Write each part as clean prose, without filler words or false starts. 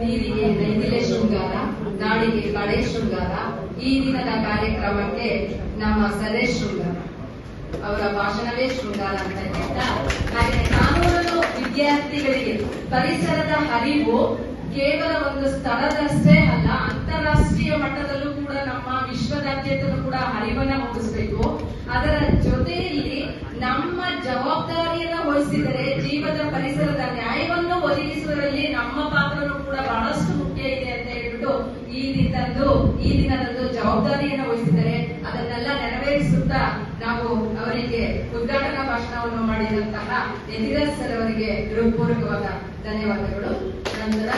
ನೀರಿಗೆ ನೈದಿಲೆ ಶೃಂಗಾರ, ನಾಡಿಗೆ ಕಡೆ ಶೃಂಗಾರ. ಈ ದಿನದ ಕಾರ್ಯಕ್ರಮಕ್ಕೆ ನಮ್ಮ ಸರೇ ಶೃಂಗಾರ, ಅವರ ಭಾಷಣವೇ ಶೃಂಗಾರ ಅಂತ ಹೇಳ್ತಾ, ಹಾಗೆ ಕಾನೂನು ವಿದ್ಯಾರ್ಥಿಗಳಿಗೆ ಪರಿಸರದ ಅರಿವು ಕೇವಲ ಒಂದು ಸ್ಥಳದಷ್ಟೇ ಅಲ್ಲ, ಅಂತಾರಾಷ್ಟ್ರೀಯ ಮಟ್ಟದಲ್ಲೂ ಕೂಡ ನಮ್ಮ ವಿಶ್ವದಾದ್ಯಂತಲೂ ಕೂಡ ಅರಿವನ್ನ ಮೂಡಿಸಬೇಕು. ಅದರ ಜೊತೆಯಲ್ಲಿ ನಮ್ಮ ಜವಾಬ್ದಾರಿಯನ್ನು ವಹಿಸಿದರೆ ಜೀವದ ಪರಿಸರದ ನ್ಯಾಯವನ್ನು ಒದಗಿಸುವುದರಲ್ಲಿ ನಮ್ಮ ಪಾತ್ರನೂ ಕೂಡ ಬಹಳಷ್ಟು ಮುಖ್ಯ ಇದೆ ಅಂತ ಹೇಳ್ಬಿಟ್ಟು ಈ ದಿನದಂದು ಜವಾಬ್ದಾರಿಯನ್ನು ವಹಿಸಿದರೆ ಅದನ್ನೆಲ್ಲ ನೆರವೇರಿಸುತ್ತಾ ನಾವು ಅವರಿಗೆ ಉದ್ಘಾಟನಾ ಭಾಷಣವನ್ನು ಮಾಡಿದಂತಹ ಯತಿರಾಜ್ ಸರ್ ಅವರಿಗೆ ಹೃತ್ಪೂರ್ವಕವಾದ ಧನ್ಯವಾದಗಳು. ನಂತರ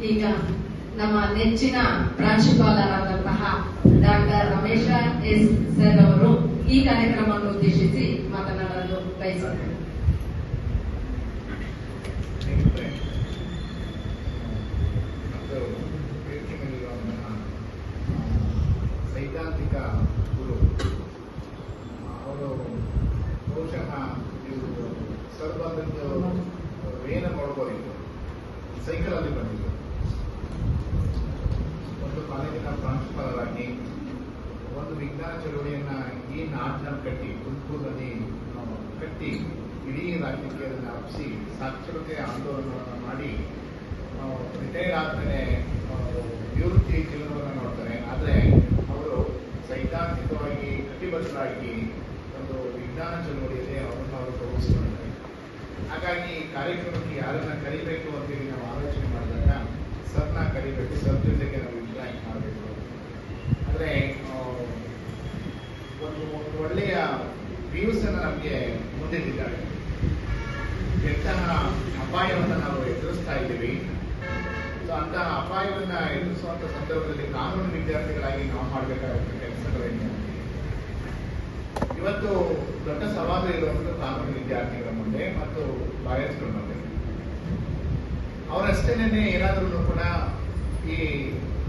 ಈಗ ನಮ್ಮ ನೆಚ್ಚಿನ ಪ್ರಾಂಶುಪಾಲರಾದಂತಹ ಡಾಕ್ಟರ್ ರಮೇಶ ಎಸ್ ಸರ್ ಅವರು ಈ ಕಾರ್ಯಕ್ರಮವನ್ನು ಉದ್ದೇಶಿಸಿ ಮಾತನಾಡಲು ಬಯಸುತ್ತಾರೆ. ಸೈದ್ಧಾಂತಿಕ ಗುರು ಅವರು ಬಹುಶಃ ನೀವು ಸರ್ ಬಂದದ್ದು ಏನು ನೋಡ್ಬೋದಿತ್ತು, ಸೈಕಲಲ್ಲಿ ಬಂದಿದ್ದು. ಒಂದು ಕಾಲೇಜಿನ ಪ್ರಾಂಶುಪಾಲರಾಗಿ ಒಂದು ವಿಜ್ಞಾನ ಚಳುವಳಿಯನ್ನ ಈ ನಾಡಿನಲ್ಲಿ ಕಟ್ಟಿ, ತುಮಕೂರಿನಲ್ಲಿ ಕಟ್ಟಿ, ಇಡೀ ರಾಜ್ಯಕ್ಕೆ ಅದನ್ನು ಹಬ್ಬಿಸಿ ಸಾಕ್ಷರತೆ ಆಂದೋಲನವನ್ನು ಮಾಡಿ ರಿಟೈರ್ ಆದ್ಮೇಲೆ ನಿವೃತ್ತಿ ಜೀವನವನ್ನು ನೋಡ್ತಾರೆ. ಆದರೆ ಅವರು ಸೈದ್ಧಾಂತಿಕವಾಗಿ ಕಟಿಬದ್ಧರಾಗಿ ಒಂದು ವಿಜ್ಞಾನ ಚಳುವಳಿಯಲ್ಲಿ ಅವರನ್ನು ಅವರು ತೊಡಗಿಸಿಕೊಂಡಿದ್ದಾರೆ. ಹಾಗಾಗಿ ಕಾರ್ಯಕ್ರಮಕ್ಕೆ ಯಾರನ್ನ ಕರಿಬೇಕು ಅಂತೇಳಿ ನಾವು ಆಲೋಚನೆ ಮಾಡಿದಾಗ ಸರ್ನ ಕರಿಬೇಕು, ಸರ್ ಜೊತೆಗೆ ನಾವು ಇಂಟ್ರಾಕ್ಟ್ ಮಾಡಬೇಕು. ಅಂದರೆ ಒಂದು ಒಳ್ಳೆಯ ವ್ಯೂಸನ್ನು ನಮಗೆ ಮುಂದಿಟ್ಟಿದ್ದಾರೆ. ಎಂತಹ ಅಪಾಯವನ್ನು ನಾವು ಎದುರಿಸ್ತಾ ಇದ್ದೀವಿ. ಅಂತಹ ಅಪಾಯವನ್ನ ಎದುರಿಸುವಂತ ಸಂದರ್ಭದಲ್ಲಿ ಕಾನೂನು ವಿದ್ಯಾರ್ಥಿಗಳಾಗಿ ನಾವು ಮಾಡಬೇಕಾದಂತ ಕೆಲಸಗಳೇನು? ಇವತ್ತು ದೊಡ್ಡ ಸವಾಲು ಇರುವಂತ ಕಾನೂನು ವಿದ್ಯಾರ್ಥಿಗಳ ಮುಂದೆ ಮತ್ತು ಬಾಯಸ್ಗಳ ಮುಂದೆ. ಅವರಷ್ಟೇನೆ ಏನಾದ್ರೂ ಕೂಡ ಈ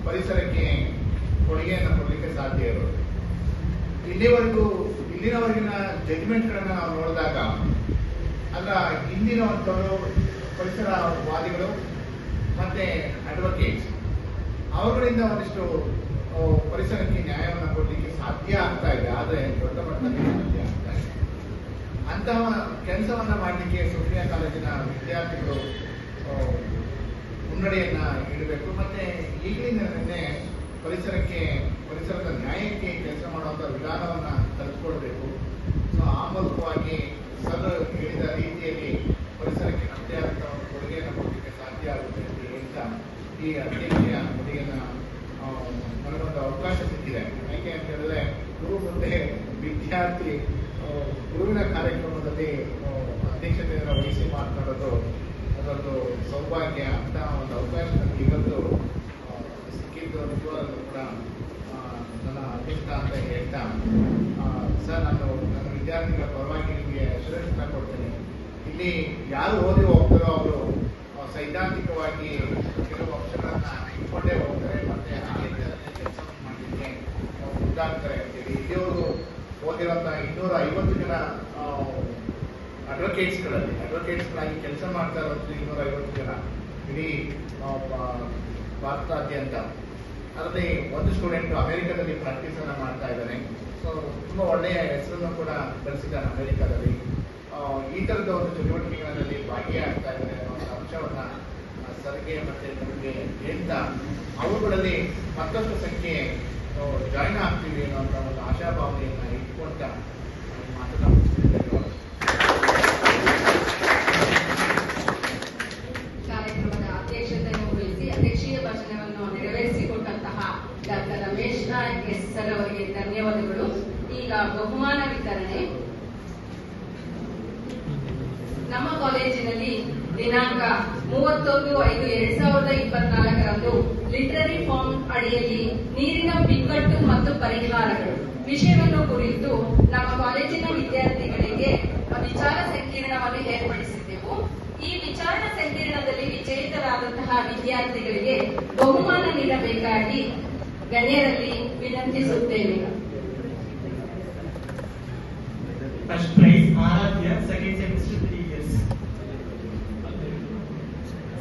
ಪರಿಸರಕ್ಕೆ ಕೊಡುಗೆಯನ್ನು ಕೊಡಲಿಕ್ಕೆ ಸಾಧ್ಯ ಇರೋದು. ಇಲ್ಲಿನವರೆಗಿನ ಜಡ್ಜ್ಮೆಂಟ್ಗಳನ್ನ ನಾವು ನೋಡಿದಾಗ ಅದರ ಹಿಂದಿನವಂಥವರು ಪರಿಸರವಾದಿಗಳು ಮತ್ತೆ ಅಡ್ವೊಕೇಟ್ಸ್, ಅವರುಗಳಿಂದ ಒಂದಿಷ್ಟು ಪರಿಸರಕ್ಕೆ ನ್ಯಾಯವನ್ನು ಕೊಡಲಿಕ್ಕೆ ಸಾಧ್ಯ ಆಗ್ತಾ ಇದೆ. ಆದರೆ ದೊಡ್ಡ ಮಟ್ಟದಲ್ಲಿ ಸಾಧ್ಯ ಆಗ್ತಾ ಇದೆ. ಅಂತಹ ಕೆಲಸವನ್ನ ಮಾಡಲಿಕ್ಕೆ ಸೋಫಿಯಾ ಕಾಲೇಜಿನ ವಿದ್ಯಾರ್ಥಿಗಳು ಮುನ್ನಡೆಯನ್ನ ಇಡಬೇಕು. ಮತ್ತೆ ಈಗಲಿಂದಲೇ ಪರಿಸರದ ನ್ಯಾಯಕ್ಕೆ ಕೆಲಸ ಮಾಡುವಂತ ವಿಧಾನವನ್ನ ಕಲಿತ್ಕೊಳ್ಬೇಕು. ಸೊ ಆ ಮೂಲಕವಾಗಿ ಸರ್ ಹೇಳಿದ ರೀತಿಯಲ್ಲಿ ಪರಿಸರಕ್ಕೆ ನಮ್ಮದೇ ಆದಂತಹ ಒಂದು ಕೊಡುಗೆಯನ್ನು ಕೊಡಲಿಕ್ಕೆ ಸಾಧ್ಯ ಆಗುತ್ತೆ ಅಂತ ಹೇಳ್ತಾ ಈ ಅಧ್ಯಕ್ಷೆಯ ಕೊಡುಗೆಯನ್ನು ನನಗೊಂದು ಅವಕಾಶ ಸಿಕ್ಕಿದೆ. ಯಾಕೆ ಅಂತ ಹೇಳಿದ್ರೆ ಗುರು ಮುಂದೆ ವಿದ್ಯಾರ್ಥಿ ಗುರುವಿನ ಕಾರ್ಯಕ್ರಮದಲ್ಲಿ ಅಧ್ಯಕ್ಷತೆಯನ್ನು ವಹಿಸಿ ಮಾತನಾಡೋದು ಅದೊಂದು ಸೌಭಾಗ್ಯ. ಅಂತ ಒಂದು ಅವಕಾಶ ನನಗೆ ಇವತ್ತು ಸಿಕ್ಕಿದ್ದು ನಿಜವಾಗಲೂ ಕೂಡ ನನ್ನ ಅದೃಷ್ಟ ಅಂತ ಹೇಳ್ತಾ, ಸರ್ ನನ್ನ ವಿದ್ಯಾರ್ಥಿಗಳ ಪರವಾಗಿ ನಿಮಗೆ ಅಶ್ಯೂರೆನ್ಸ್ ಕೊಡ್ತೇನೆ. ಇಲ್ಲಿ ಯಾರು ಓದಿ ಹೋಗ್ತಾರೋ ಅವರು ಸೈದ್ಧಾಂತಿಕವಾಗಿ ಕೆಲವು ಅಂಶಗಳನ್ನ ಇಟ್ಕೊಂಡೇ ಹೋಗ್ತಾರೆ, ಮತ್ತೆ ಕೆಲಸ ಮಾಡಲಿಕ್ಕೆ ಮುಂದಾಗ್ತಾರೆ ಅಂತೇಳಿ. ಇಲ್ಲಿಯವರು ಓದಿರುವಂತಹ 250 ಜನ ಅಡ್ವೊಕೇಟ್ಸ್ಗಳಾಗಿ ಕೆಲಸ ಮಾಡ್ತಾ ಇರೋದು 250 ಜನ ಇಡೀ ಭಾರತಾದ್ಯಂತ. ಅದರಲ್ಲಿ ಒಂದು ಸ್ಟೂಡೆಂಟ್ ಅಮೆರಿಕದಲ್ಲಿ ಪ್ರಾಕ್ಟೀಸ್ ಅನ್ನ ಮಾಡ್ತಾ ಇದ್ದಾನೆ. ಸೊ ತುಂಬಾ ಒಳ್ಳೆಯ ಹೆಸರನ್ನು ಕೂಡ ಗಳಿಸಿದ್ದಾನೆ ಅಮೆರಿಕದಲ್ಲಿ. ಈ ತರದ ಒಂದು ಚಟುವಟಿಕೆಗಳಲ್ಲಿ ಭಾಗಿಯಾಗ್ತಾ ಇದ್ದಾರೆ ಅನ್ನೋ ಅಂಶವನ್ನ ಸರ್ಗೆ ಮತ್ತೆ ನಮಗೆ ಹೇಳ್ತಾ, ಅವುಗಳಲ್ಲಿ ಮತ್ತಷ್ಟು ಸಂಖ್ಯೆ ಜಾಯಿನ್ ಆಗ್ತೀವಿ ಅನ್ನೋಂಥ ಒಂದು ಆಶಾಭಾವನೆಯನ್ನ ಇಟ್ಕೊಂತ ಮಾತನಾಡುತ್ತಿದ್ದೇವೆ. ಕಾರ್ಯಕ್ರಮದ ಅಧ್ಯಕ್ಷತೆಯನ್ನು ವಹಿಸಿ ಅಧ್ಯಕ್ಷೀಯ ಭಾಷಣವನ್ನು ನೆರವೇರಿಸಿಕೊಟ್ಟಂತಹ ಡಾಕ್ಟರ್ ರಮೇಶ್ ಎಸ್ ಸರ್ ಅವರಿಗೆ ಧನ್ಯವಾದಗಳು. ಈಗ ಬಹುಮಾನ ವಿತರಣೆ. ನಮ್ಮ ಕಾಲೇಜಿನಲ್ಲಿ ದಿನಾಂಕ 31/5/2024 ಲಿಟರರಿ ಫಾರ್ಮ್ ಅಡಿಯಲ್ಲಿ ನೀರಿನ ಬಿಕ್ಕಟ್ಟು ಮತ್ತು ಪರಿಹಾರಗಳು ವಿಷಯವನ್ನು ಕುರಿತು ನಮ್ಮ ಕಾಲೇಜಿನ ವಿದ್ಯಾರ್ಥಿಗಳಿಗೆ ವಿಚಾರ ಸಂಕಿರಣವನ್ನು ಏರ್ಪಡಿಸಿದ್ದೆವು. ಈ ವಿಚಾರಣಾ ಸಂಕಿರಣದಲ್ಲಿ ವಿಜೇತರಾದಂತಹ ವಿದ್ಯಾರ್ಥಿಗಳಿಗೆ ಬಹುಮಾನ ನೀಡಬೇಕಾಗಿ ಗಣ್ಯರಲ್ಲಿ ವಿನಂತಿಸುತ್ತೇವೆ. First prize Aradhya, second semester 3 years.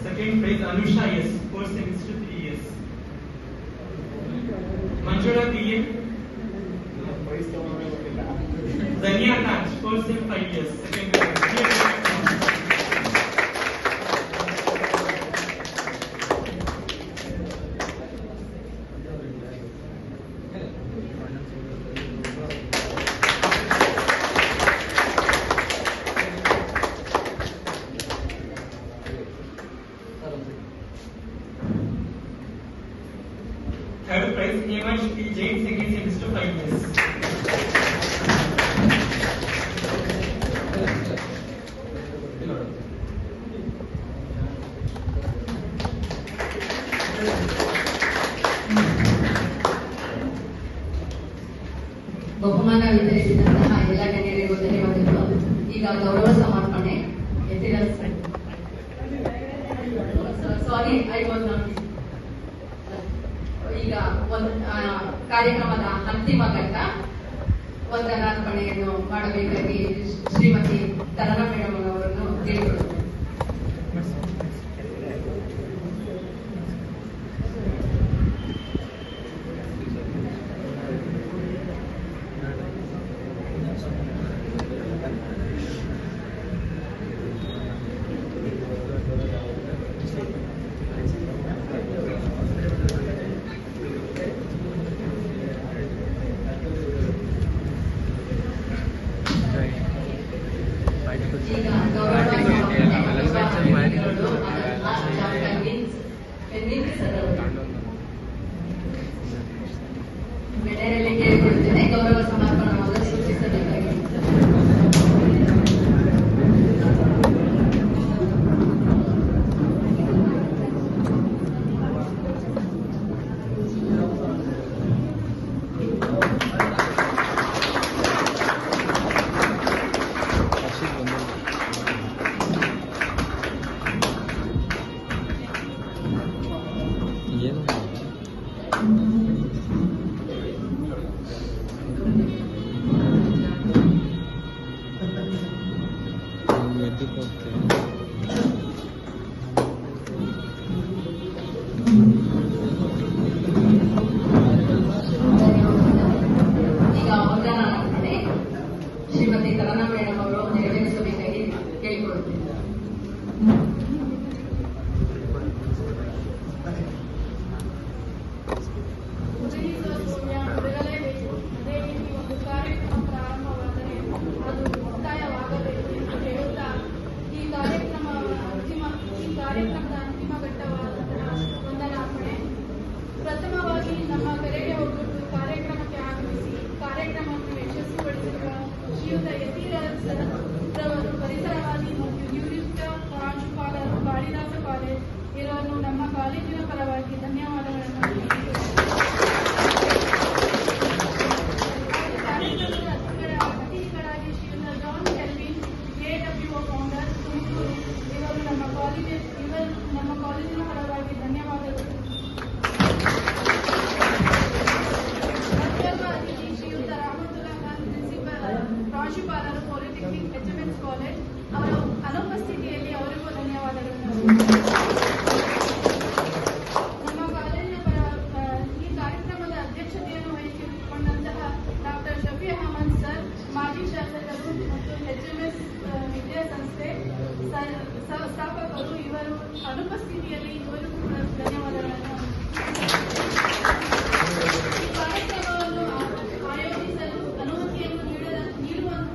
Second prize Anusha yes, fourth semester 3 years. Manjula PM, Zania Raj, fourth sem 5 years. Second prize. Third prize Hemant P. Jain, second semester 5 years. ಬಹುಮಾನ ವಿತರಿಸಿದಂತಹ ಎಲ್ಲ ಗಣ್ಯರಿಗೂ ಧನ್ಯವಾದಗಳು. ಈಗ ಗೌರವ ಸಮರ್ಪಣೆ. ಸಾರಿ, ಐ ವಾಸ್ ನಾಟ್. ಈಗ ಕಾರ್ಯಕ್ರಮದ ಅಂತಿಮ ಘಟ್ಟ ವಂದನಾರ್ಪಣೆಯನ್ನು ಮಾಡಬೇಕಾಗಿ ಶ್ರೀಮತಿ ತರನ ಮೇಡಮ್ ಅವರನ್ನು ಕೇಳಿಕೊಳ್ಳುತ್ತೇನೆ. ಈಗ ಗೌರವ ಮೆಡರಲ್ಲಿ ಕೇಳಿಕೊಳ್ತೇನೆ. ಗೌರವ ಸಮರ್ಪಣವನ್ನು ಸೂಚಿಸಬೇಕಾಗಿದೆ. ಈಗ ವಂದನಾರ್ಪಣೆ ಶ್ರೀಮತಿ ತರನ ಮೇಡಮ್ ಅವರು ನೆರವೇರಿಸಬೇಕಾಗಿ ಕೇಳಿಕೊಳ್ಳುತ್ತೇನೆ. ಪ್ರಥಮವಾಗಿ ನಮ್ಮ ಕರೆಗೆ ಒಗ್ಗಟ್ಟು ಕಾರ್ಯಕ್ರಮಕ್ಕೆ ಆಗಮಿಸಿ ಕಾರ್ಯಕ್ರಮವನ್ನು ಯಶಸ್ವಿಗೊಳಿಸಿರುವ ಶ್ರೀಯುತ ಯತಿರಾಜ್ ರವರು ಪರಿಸರವಾದಿ ಮತ್ತು ನಿವೃತ್ತ ಪ್ರಾಂಶುಪಾಲರು ಕಾಳಿದಾಸ ಕಾಲೇಜ್ ಇವರನ್ನು ನಮ್ಮ ಕಾಲೇಜಿನ ಪರವಾಗಿ ಧನ್ಯವಾದಗಳನ್ನು ಅತಿಥಿಗಳಾಗಿ Shriyuta John Kelvin AWO founder Tumakuru ಇವರು ನಮ್ಮ ಕಾಲೇಜಿನ ಪರವಾಗಿ ಧನ್ಯವಾದಗಳು. ಪ್ರಾಂಶುಪಾಲರು ಪಾಲಿಟೆಕ್ನಿಕ್ HMS ಕಾಲೇಜ್ ಅವರ ಅನುಪಸ್ಥಿತಿಯಲ್ಲಿ ಅವರಿಗೂ ಧನ್ಯವಾದಗಳನ್ನು. ನಮ್ಮ ಕಾಲೇಜಿನ ಈ ಕಾರ್ಯಕ್ರಮದ ಅಧ್ಯಕ್ಷತೆಯನ್ನು ವಹಿಸಿಕೊಂಡಂತಹ ಡಾಕ್ಟರ್ ಶಫಿ ಅಹಮದ್ ಸರ್, ಮಾಜಿ ಶಾಸಕರು ಮತ್ತು HMS ವಿದ್ಯಾಸಂಸ್ಥೆ ಸ್ಥಾಪಕರು ಇವರು ಅನುಪಸ್ಥಿತಿಯಲ್ಲಿ ಇವರಿಗೂ ಧನ್ಯವಾದಗಳನ್ನು. ಈ ಕಾರ್ಯಕ್ರಮವನ್ನು ಆಯೋಜಿಸಲು ಅನುಮತಿಯನ್ನು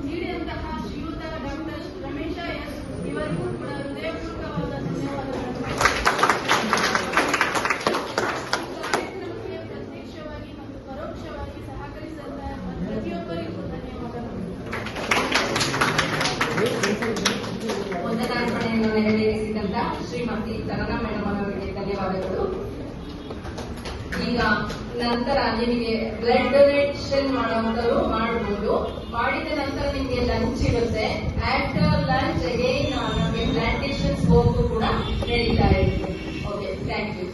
ನೀಡಿದಂತಹ ಶ್ರೀಯುತ ಡಾಕ್ಟರ್ ರಮೇಶ ಎಸ್ ಇವರಿಗೂ ಕೂಡ ಹೃದಯಪೂರ್ವಕವಾದ ಧನ್ಯವಾದಗಳನ್ನು. ಕಾರ್ಯಕ್ರಮಕ್ಕೆ ಪ್ರತ್ಯಕ್ಷವಾಗಿ ಮತ್ತು ಪರೋಕ್ಷವಾಗಿ ಸಹಕರಿಸಿದ ಪ್ರತಿಯೊಬ್ಬರಿಗೂ ಧನ್ಯವಾದಗಳು. ವಂದನಾರ್ಪಣೆಯನ್ನು ನೆರವೇರಿಸಿದಂತ ಶ್ರೀಮತಿ ತರನ ಮೇಡಮ್ ಅವರಿಗೆ ಧನ್ಯವಾದಗಳು. ಈಗ ನಂತರ ನಿಮಗೆ ಬ್ಲಡ್ ಡೊನೇಷನ್ ಮಾಡುವಂತರು ಮಾಡಬಹುದು. ಮಾಡಿದ ನಂತರ ನಿಮಗೆ ಲಂಚ್ ಇರುತ್ತೆ. ಆಫ್ಟರ್ ಲಂಚ್ ಅಗೈನ್ ನಮಗೆ ಪ್ಲಾಂಟೇಶನ್ ಸ್ಪೋಕ್ ಕೂಡ ನಡೀತಾ ಇತ್ತು. Okay, thank you.